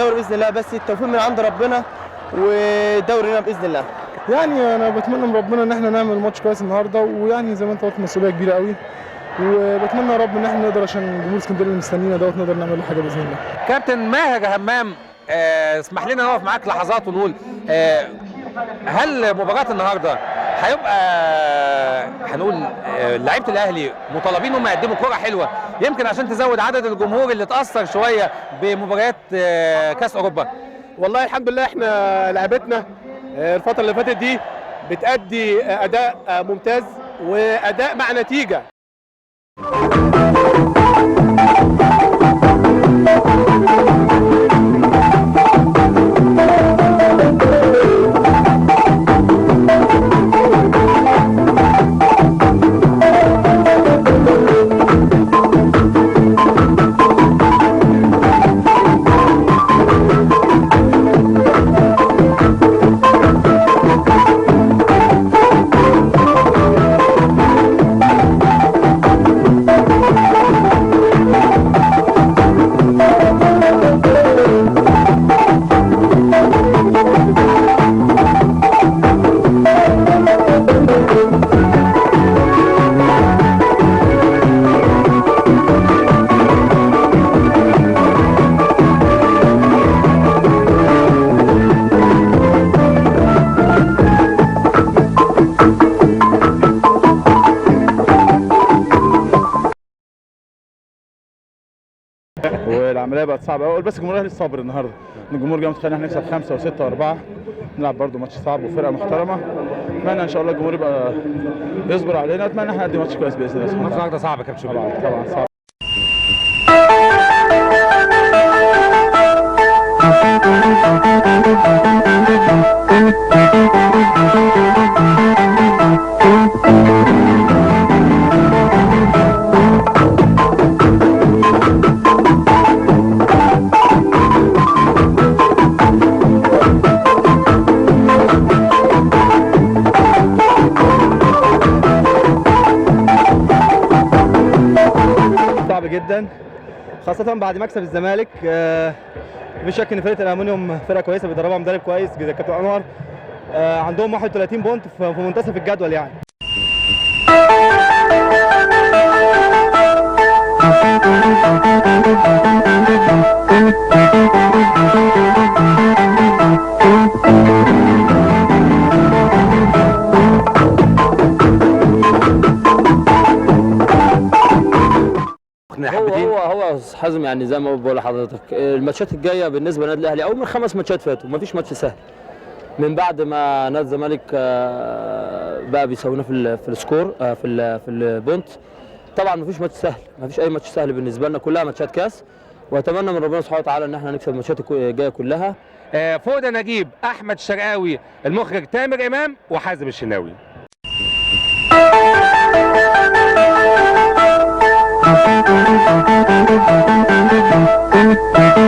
الدوري باذن الله، بس التوفيق من عند ربنا والدوري هنا باذن الله. يعني انا بتمنى من ربنا ان احنا نعمل ماتش كويس النهارده، ويعني زي ما انت قلت مسؤوليه كبيره قوي، وبتمنى يا رب ان احنا نقدر عشان جمهور اسكندريه اللي مستنينا نقدر نعمل له حاجه باذن الله. كابتن ماهر همام، اسمح لنا نقف معاك لحظات ونقول هل مباراه النهارده هيبقى هنقول لعيبه الاهلي مطالبين انهم يقدموا كره حلوه يمكن عشان تزود عدد الجمهور اللي اتاثر شويه بمباريات كاس اوروبا؟ والله الحمد لله احنا لعبتنا الفتره اللي فاتت دي بتأدي اداء ممتاز واداء مع نتيجه. والعمليه بقت صعبه قوي، بس الجمهور الاهلي الصبر النهارده، الجمهور جاي متخيل ان احنا نكسب 5 و6 و4، نلعب برده ماتش صعب وفرقه محترمه. اتمنى ان شاء الله الجمهور يبقى يصبر علينا، اتمنى احنا نقدم ماتش كويس باذن الله. الماتش النهارده صعب يا كابتن شوبير. طبعا صعب. جدا خاصة بعد مكسب الزمالك. مفيش شك ان فرقة الألمونيوم فرقة كويسة بيدربها مدرب كويس زي كابتن أنور. عندهم 31 بونت في منتصف الجدول يعني. هو حازم، يعني زي ما بقول لحضرتك الماتشات الجايه بالنسبه للنادي الاهلي اول من 5 ماتشات فاتوا مفيش ماتش سهل من بعد ما نادي الزمالك بقى بيساوينا في السكور في البونت. طبعا مفيش ماتش سهل، مفيش اي ماتش سهل بالنسبه لنا، كلها ماتشات كاس، واتمنى من ربنا سبحانه وتعالى ان احنا نكسب الماتشات الجايه كلها. فوده نجيب، احمد شرقاوي، المخرج تامر امام، وحازم الشناوي. Thank you.